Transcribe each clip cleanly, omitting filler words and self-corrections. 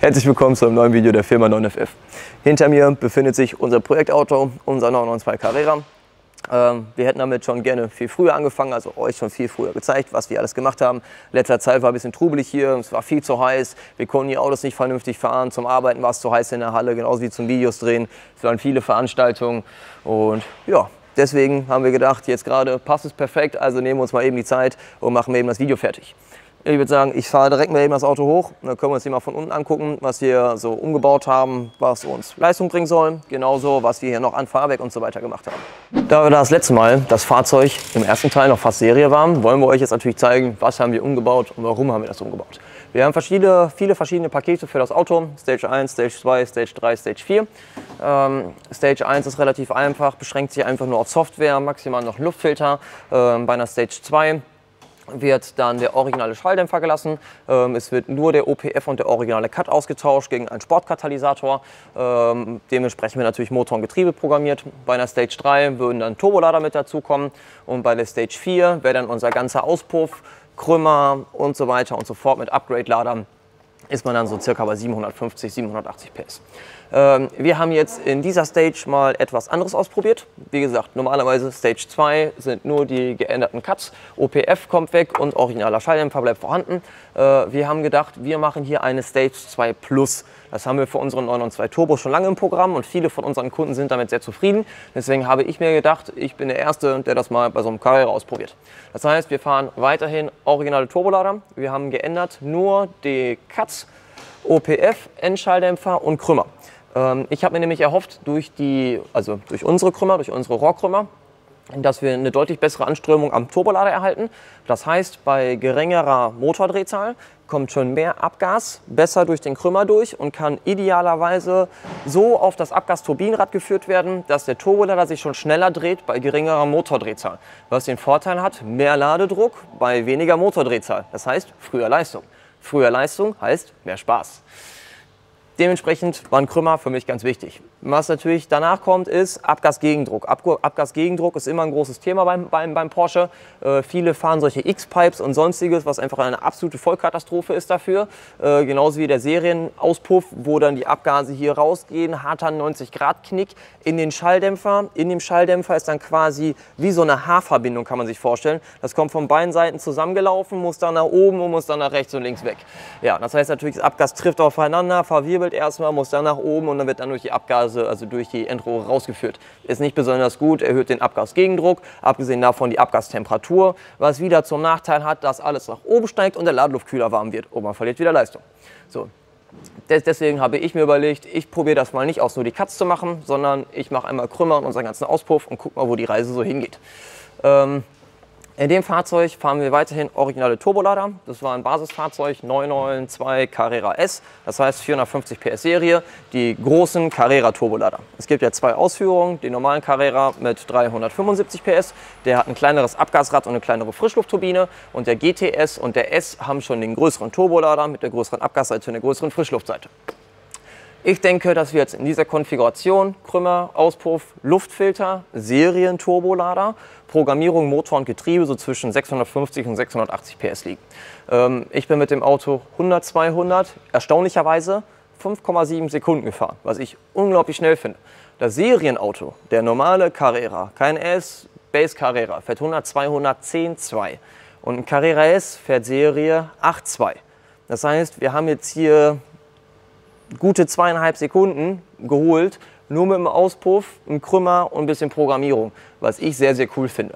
Herzlich willkommen zu einem neuen Video der Firma 9FF. Hinter mir befindet sich unser Projektauto, unser 992 Carrera. Wir hätten damit schon gerne viel früher angefangen, also euch schon viel früher gezeigt, was wir alles gemacht haben. Letzter Zeit war ein bisschen trubelig hier, es war viel zu heiß, wir konnten die Autos nicht vernünftig fahren, zum Arbeiten war es zu heiß in der Halle, genauso wie zum Videos drehen. Es waren viele Veranstaltungen und ja, deswegen haben wir gedacht, jetzt gerade passt es perfekt, also nehmen wir uns mal eben die Zeit und machen eben das Video fertig. Ich würde sagen, ich fahre direkt mal eben das Auto hoch, dann können wir uns hier mal von unten angucken, was wir so umgebaut haben, was uns Leistung bringen soll, genauso was wir hier noch an Fahrwerk und so weiter gemacht haben. Da wir das letzte Mal das Fahrzeug im ersten Teil noch fast Serie waren, wollen wir euch jetzt natürlich zeigen, was haben wir umgebaut und warum haben wir das umgebaut. Wir haben viele verschiedene Pakete für das Auto, Stage 1, Stage 2, Stage 3, Stage 4. Stage 1 ist relativ einfach, beschränkt sich einfach nur auf Software, maximal noch Luftfilter. Bei einer Stage 2 wird dann der originale Schalldämpfer gelassen. Es wird nur der OPF und der originale Cut ausgetauscht gegen einen Sportkatalysator. Dementsprechend wird natürlich Motor und Getriebe programmiert. Bei einer Stage 3 würden dann Turbolader mit dazukommen und bei der Stage 4 wäre dann unser ganzer Auspuff, Krümmer und so weiter und so fort mit Upgrade-Ladern. Ist man dann so circa bei 750, 780 PS. Wir haben jetzt in dieser Stage mal etwas anderes ausprobiert. Wie gesagt, normalerweise Stage 2 sind nur die geänderten Cuts, OPF kommt weg und originaler Schalldämpfer bleibt vorhanden. Wir haben gedacht, wir machen hier eine Stage 2 Plus. Das haben wir für unseren 992 Turbo schon lange im Programm und viele von unseren Kunden sind damit sehr zufrieden. Deswegen habe ich mir gedacht, ich bin der Erste, der das mal bei so einem Carrera ausprobiert. Das heißt, wir fahren weiterhin originale Turbolader. Wir haben geändert nur die Cuts, OPF, Endschalldämpfer und Krümmer. Ich habe mir nämlich erhofft, durch unsere Krümmer, durch unsere Rohrkrümmer, dass wir eine deutlich bessere Anströmung am Turbolader erhalten. Das heißt, bei geringerer Motordrehzahl kommt schon mehr Abgas besser durch den Krümmer durch und kann idealerweise so auf das Abgasturbinenrad geführt werden, dass der Turbolader sich schon schneller dreht bei geringerer Motordrehzahl. Was den Vorteil hat, mehr Ladedruck bei weniger Motordrehzahl. Das heißt, früher Leistung. Früher Leistung heißt mehr Spaß. Dementsprechend waren Krümmer für mich ganz wichtig. Was natürlich danach kommt, ist Abgasgegendruck. Abgasgegendruck ist immer ein großes Thema beim Porsche. Viele fahren solche X-Pipes und sonstiges, was einfach eine absolute Vollkatastrophe ist dafür. Genauso wie der Serienauspuff, wo dann die Abgase hier rausgehen, harter 90-Grad-Knick in den Schalldämpfer. In dem Schalldämpfer ist dann quasi wie so eine Haarverbindung, kann man sich vorstellen. Das kommt von beiden Seiten zusammengelaufen, muss dann nach oben und muss dann nach rechts und links weg. Ja, das heißt natürlich, das Abgas trifft aufeinander, verwirbelt erstmal, muss dann nach oben und dann wird dann durch die Abgase, also durch die Endrohre rausgeführt. Ist nicht besonders gut, erhöht den Abgasgegendruck, abgesehen davon die Abgastemperatur, was wieder zum Nachteil hat, dass alles nach oben steigt und der Ladeluftkühler warm wird und man verliert wieder Leistung. So. Deswegen habe ich mir überlegt, ich probiere das mal nicht aus nur die Cuts zu machen, sondern ich mache einmal Krümmer und unseren ganzen Auspuff und gucke mal, wo die Reise so hingeht. In dem Fahrzeug fahren wir weiterhin originale Turbolader. Das war ein Basisfahrzeug 992 Carrera S, das heißt 450 PS Serie, die großen Carrera Turbolader. Es gibt ja zwei Ausführungen, den normalen Carrera mit 375 PS, der hat ein kleineres Abgasrad und eine kleinere Frischluftturbine und der GTS und der S haben schon den größeren Turbolader mit der größeren Abgasseite und der größeren Frischluftseite. Ich denke, dass wir jetzt in dieser Konfiguration Krümmer, Auspuff, Luftfilter, Serien-Turbolader, Programmierung, Motor und Getriebe so zwischen 650 und 680 PS liegen. Ich bin mit dem Auto 100/200 erstaunlicherweise 5,7 Sekunden gefahren, was ich unglaublich schnell finde. Das Serienauto, der normale Carrera, kein S, Base Carrera, fährt 100/200 10,2 und ein Carrera S fährt Serie 8,2. Das heißt, wir haben jetzt hier gute 2,5 Sekunden geholt, nur mit dem Auspuff, einem Krümmer und ein bisschen Programmierung, was ich sehr, sehr cool finde.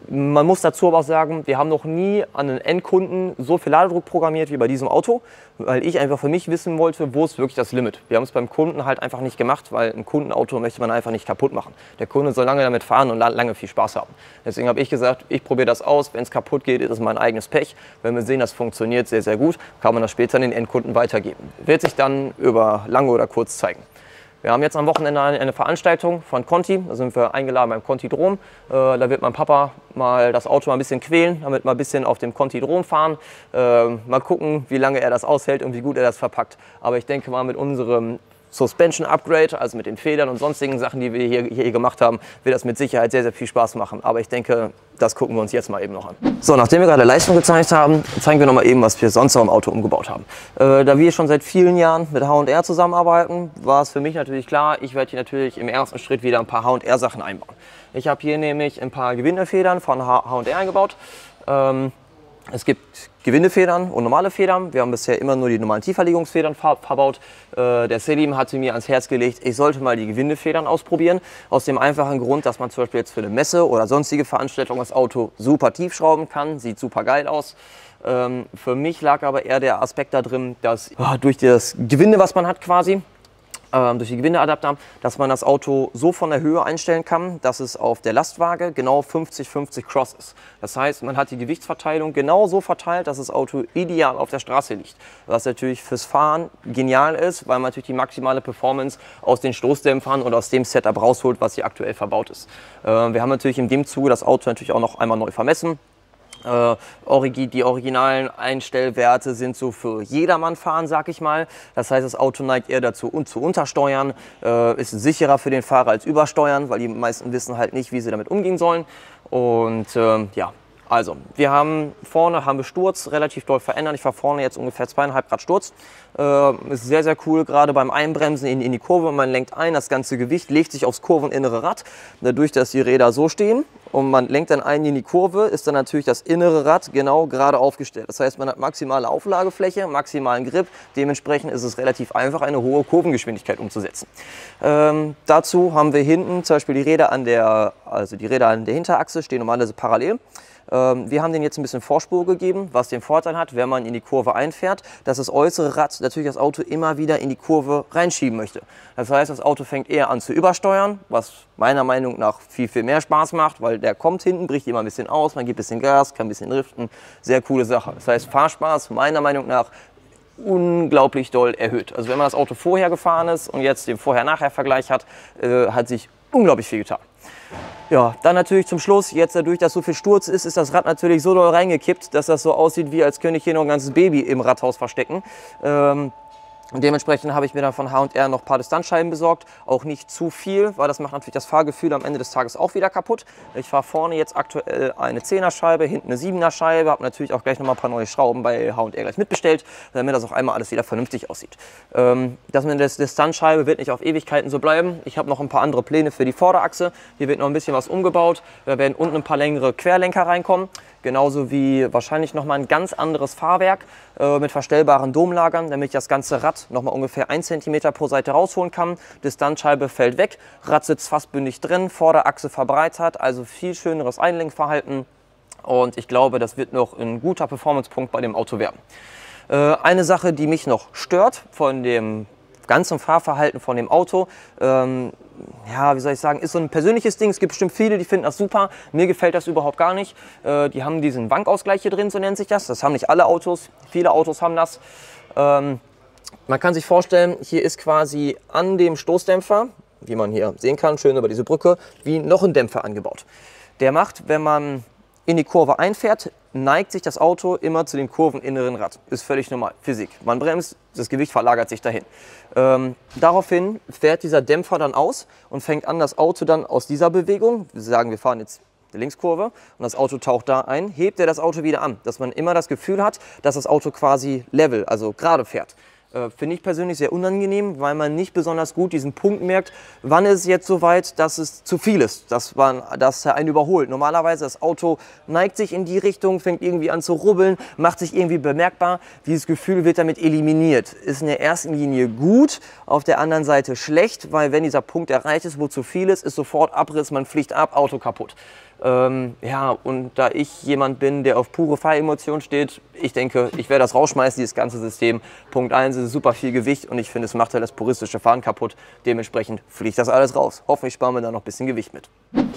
Man muss dazu aber auch sagen, wir haben noch nie an einen Endkunden so viel Ladedruck programmiert wie bei diesem Auto, weil ich einfach für mich wissen wollte, wo ist wirklich das Limit. Wir haben es beim Kunden halt einfach nicht gemacht, weil ein Kundenauto möchte man einfach nicht kaputt machen. Der Kunde soll lange damit fahren und lange viel Spaß haben. Deswegen habe ich gesagt, ich probiere das aus, wenn es kaputt geht, ist es mein eigenes Pech. Wenn wir sehen, das funktioniert sehr, sehr gut, kann man das später an den Endkunden weitergeben. Wird sich dann über lange oder kurz zeigen. Wir haben jetzt am Wochenende eine Veranstaltung von Conti, da sind wir eingeladen beim Conti-Drom. Da wird mein Papa mal das Auto mal ein bisschen quälen, damit wir ein bisschen auf dem Conti-Drom fahren. Mal gucken, wie lange er das aushält und wie gut er das verpackt. Aber ich denke mal, mit unserem Suspension Upgrade, also mit den Federn und sonstigen Sachen, die wir hier gemacht haben, wird das mit Sicherheit sehr, sehr viel Spaß machen. Aber ich denke, das gucken wir uns jetzt mal eben noch an. So, nachdem wir gerade Leistung gezeigt haben, zeigen wir noch mal eben, was wir sonst noch im Auto umgebaut haben. Da wir schon seit vielen Jahren mit H&R zusammenarbeiten, war es für mich natürlich klar, ich werde hier natürlich im ersten Schritt wieder ein paar H&R Sachen einbauen. Ich habe hier nämlich ein paar Gewindefedern von H&R eingebaut. Es gibt Gewindefedern und normale Federn. Wir haben bisher immer nur die normalen Tieferlegungsfedern verbaut. Der Selim hatte mir ans Herz gelegt, ich sollte mal die Gewindefedern ausprobieren. Aus dem einfachen Grund, dass man zum Beispiel jetzt für eine Messe oder sonstige Veranstaltungen das Auto super tief schrauben kann. Sieht super geil aus. Für mich lag aber eher der Aspekt da drin, dass durch das Gewinde, was man hat quasi, durch die Gewindeadapter, dass man das Auto so von der Höhe einstellen kann, dass es auf der Lastwaage genau 50-50 Cross ist. Das heißt, man hat die Gewichtsverteilung genau so verteilt, dass das Auto ideal auf der Straße liegt. Was natürlich fürs Fahren genial ist, weil man natürlich die maximale Performance aus den Stoßdämpfern oder aus dem Setup rausholt, was hier aktuell verbaut ist. Wir haben natürlich in dem Zuge das Auto natürlich auch noch einmal neu vermessen. Die originalen Einstellwerte sind so für jedermann fahren, sag ich mal. Das heißt, das Auto neigt eher dazu zu untersteuern, ist sicherer für den Fahrer als übersteuern, weil die meisten wissen halt nicht, wie sie damit umgehen sollen. Und ja, also wir haben vorne Sturz relativ doll verändert. Ich fahre vorne jetzt ungefähr 2,5 Grad Sturz. Ist sehr, sehr cool, gerade beim Einbremsen in die Kurve. Man lenkt ein, das ganze Gewicht legt sich aufs kurveninnere Rad. Dadurch, dass die Räder so stehen und man lenkt dann ein in die Kurve, ist dann natürlich das innere Rad genau gerade aufgestellt. Das heißt, man hat maximale Auflagefläche, maximalen Grip. Dementsprechend ist es relativ einfach, eine hohe Kurvengeschwindigkeit umzusetzen. Dazu haben wir hinten zum Beispiel die Räder an der Hinterachse stehen normalerweise parallel. Wir haben denen jetzt ein bisschen Vorspur gegeben, was den Vorteil hat, wenn man in die Kurve einfährt, dass das äußere Rad natürlich das Auto immer wieder in die Kurve reinschieben möchte. Das heißt, das Auto fängt eher an zu übersteuern, was meiner Meinung nach viel, viel mehr Spaß macht, weil der kommt hinten, bricht immer ein bisschen aus, man gibt ein bisschen Gas, kann ein bisschen driften. Sehr coole Sache. Das heißt, Fahrspaß meiner Meinung nach unglaublich doll erhöht. Also wenn man das Auto vorher gefahren ist und jetzt den Vorher-Nachher-Vergleich hat, hat sich unglaublich viel getan. Ja, dann natürlich zum Schluss, jetzt dadurch, dass so viel Sturz ist, ist das Rad natürlich so doll reingekippt, dass das so aussieht, wie als könnte ich hier noch ein ganzes Baby im Radhaus verstecken. Und dementsprechend habe ich mir dann von H&R noch ein paar Distanzscheiben besorgt. Auch nicht zu viel, weil das macht natürlich das Fahrgefühl am Ende des Tages auch wieder kaputt. Ich fahre vorne jetzt aktuell eine 10er Scheibe, hinten eine 7er Scheibe. Habe natürlich auch gleich noch mal ein paar neue Schrauben bei H&R gleich mitbestellt, damit das auch einmal alles wieder vernünftig aussieht. Das mit der Distanzscheibe wird nicht auf Ewigkeiten so bleiben. Ich habe noch ein paar andere Pläne für die Vorderachse. Hier wird noch ein bisschen was umgebaut. Da werden unten ein paar längere Querlenker reinkommen. Genauso wie wahrscheinlich noch mal ein ganz anderes Fahrwerk mit verstellbaren Domlagern, damit ich das ganze Rad noch mal ungefähr 1 cm pro Seite rausholen kann. Distanzscheibe fällt weg, Rad sitzt fast bündig drin, Vorderachse verbreitert, also viel schöneres Einlenkverhalten. Und ich glaube, das wird noch ein guter Performance-Punkt bei dem Auto werden. Eine Sache, die mich noch stört von dem ganzen Fahrverhalten von dem Auto, ja, wie soll ich sagen, ist so ein persönliches Ding. Es gibt bestimmt viele, die finden das super. Mir gefällt das überhaupt gar nicht. Die haben diesen Wankausgleich hier drin, so nennt sich das. Das haben nicht alle Autos. Viele Autos haben das. Man kann sich vorstellen, hier ist quasi an dem Stoßdämpfer, wie man hier sehen kann, schön über diese Brücke, wie noch ein Dämpfer angebaut. Der macht, wenn man in die Kurve einfährt, neigt sich das Auto immer zu dem kurveninneren Rad. Ist völlig normal, Physik. Man bremst, das Gewicht verlagert sich dahin. Daraufhin fährt dieser Dämpfer dann aus und fängt an, das Auto dann aus dieser Bewegung, wir sagen, wir fahren jetzt die Linkskurve und das Auto taucht da ein, hebt er das Auto wieder an, dass man immer das Gefühl hat, dass das Auto quasi level, also gerade fährt. Finde ich persönlich sehr unangenehm, weil man nicht besonders gut diesen Punkt merkt, wann ist es jetzt so weit, dass es zu viel ist, dass er einen überholt. Normalerweise das Auto neigt sich in die Richtung, fängt irgendwie an zu rubbeln, macht sich irgendwie bemerkbar. Dieses Gefühl wird damit eliminiert. Ist in der ersten Linie gut, auf der anderen Seite schlecht, weil wenn dieser Punkt erreicht ist, wo zu viel ist sofort Abriss, man fliegt ab, Auto kaputt. Ja, und da ich jemand bin, der auf pure Fahremotion steht, ich denke, ich werde das rausschmeißen, dieses ganze System. Punkt 1 ist super viel Gewicht und ich finde, es macht halt das puristische Fahren kaputt. Dementsprechend fliegt das alles raus. Hoffentlich sparen wir da noch ein bisschen Gewicht mit.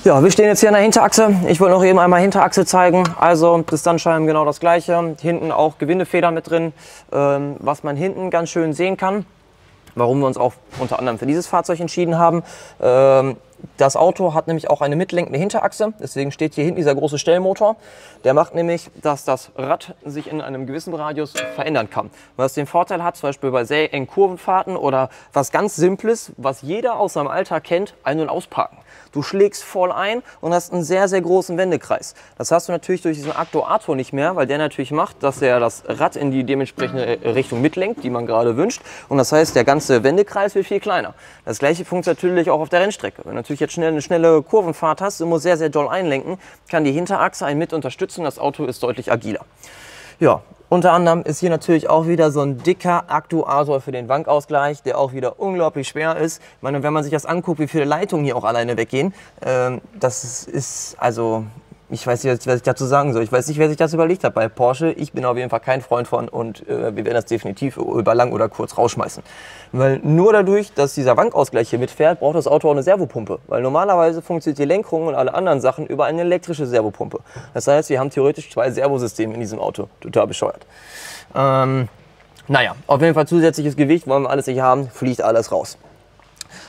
Ja, wir stehen jetzt hier an der Hinterachse. Ich wollte noch eben einmal Hinterachse zeigen. Also Distanzscheiben genau das gleiche. Hinten auch Gewindefeder mit drin, was man hinten ganz schön sehen kann. Warum wir uns auch unter anderem für dieses Fahrzeug entschieden haben. Das Auto hat nämlich auch eine mitlenkende Hinterachse, deswegen steht hier hinten dieser große Stellmotor. Der macht nämlich, dass das Rad sich in einem gewissen Radius verändern kann. Was den Vorteil hat, zum Beispiel bei sehr engen Kurvenfahrten oder was ganz Simples, was jeder aus seinem Alltag kennt, Ein- und Ausparken. Du schlägst voll ein und hast einen sehr, sehr großen Wendekreis. Das hast du natürlich durch diesen Aktuator nicht mehr, weil der natürlich macht, dass er das Rad in die dementsprechende Richtung mitlenkt, die man gerade wünscht. Und das heißt, der ganze Wendekreis wird viel kleiner. Das gleiche funktioniert natürlich auch auf der Rennstrecke. Wenn du natürlich jetzt eine schnelle Kurvenfahrt hast, du musst sehr, sehr doll einlenken, kann die Hinterachse einen mit unterstützen. Das Auto ist deutlich agiler. Ja, unter anderem ist hier natürlich auch wieder so ein dicker Aktuator für den Wankausgleich, der auch wieder unglaublich schwer ist. Ich meine, wenn man sich das anguckt, wie viele Leitungen hier auch alleine weggehen, das ist also... Ich weiß nicht, was ich dazu sagen soll. Ich weiß nicht, wer sich das überlegt hat bei Porsche. Ich bin auf jeden Fall kein Freund von und wir werden das definitiv über lang oder kurz rausschmeißen. Weil nur dadurch, dass dieser Wankausgleich hier mitfährt, braucht das Auto auch eine Servopumpe. Weil normalerweise funktioniert die Lenkung und alle anderen Sachen über eine elektrische Servopumpe. Das heißt, wir haben theoretisch 2 Servosysteme in diesem Auto. Total bescheuert. Naja, auf jeden Fall zusätzliches Gewicht, wollen wir alles nicht haben, fliegt alles raus.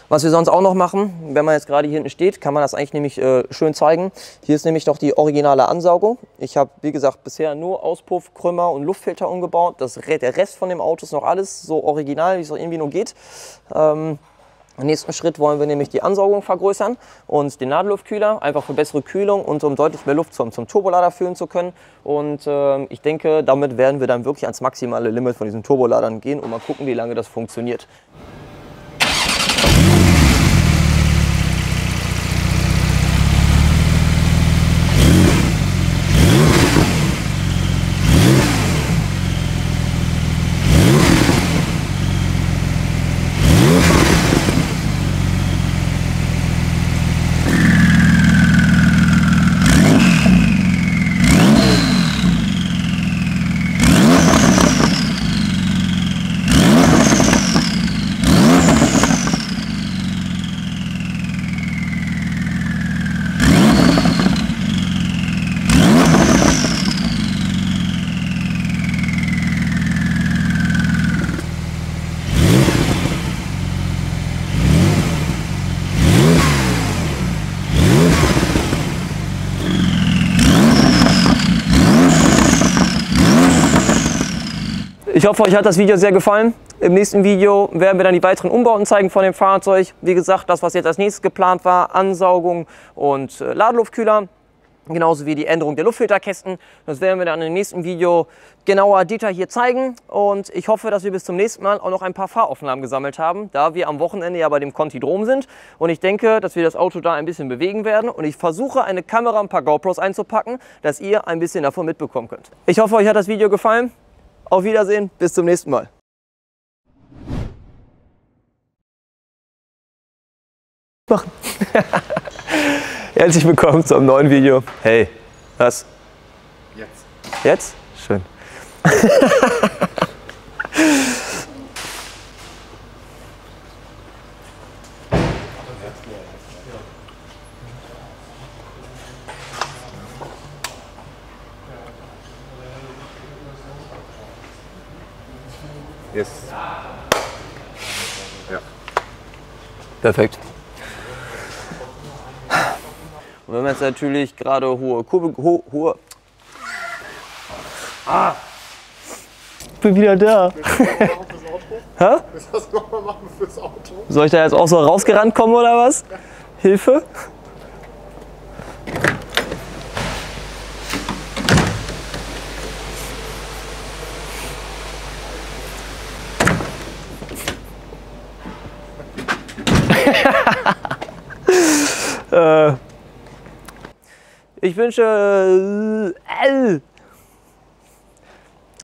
Was wir sonst auch noch machen, wenn man jetzt gerade hier hinten steht, kann man das eigentlich nämlich schön zeigen. Hier ist nämlich noch die originale Ansaugung. Ich habe, wie gesagt, bisher nur Auspuff, Krümmer und Luftfilter umgebaut. Der Rest von dem Auto ist noch alles so original, wie es auch irgendwie nur geht. Im nächsten Schritt wollen wir nämlich die Ansaugung vergrößern und den Nadelluftkühler, einfach für bessere Kühlung und um deutlich mehr Luft zum Turbolader führen zu können. Und ich denke, damit werden wir dann wirklich ans maximale Limit von diesen Turboladern gehen und mal gucken, wie lange das funktioniert. Ich hoffe, euch hat das Video sehr gefallen. Im nächsten Video werden wir dann die weiteren Umbauten zeigen von dem Fahrzeug. Wie gesagt, das, was jetzt als nächstes geplant war, Ansaugung und Ladeluftkühler, genauso wie die Änderung der Luftfilterkästen. Das werden wir dann im nächsten Video genauer detailliert zeigen. Und ich hoffe, dass wir bis zum nächsten Mal auch noch ein paar Fahraufnahmen gesammelt haben, da wir am Wochenende ja bei dem Contidrom sind. Und ich denke, dass wir das Auto da ein bisschen bewegen werden. Und ich versuche, eine Kamera, ein paar GoPros einzupacken, dass ihr ein bisschen davon mitbekommen könnt. Ich hoffe, euch hat das Video gefallen. Auf Wiedersehen, bis zum nächsten Mal. Herzlich willkommen zu einem neuen Video. Hey, was? Jetzt. Jetzt? Schön. Yes. Ja. Perfekt. Und wenn man jetzt natürlich gerade hohe Kurve... Ich bin wieder da. Hä? Willst du das nochmal machen fürs Auto? Soll ich da jetzt auch so rausgerannt kommen oder was? Hilfe? Ich wünsche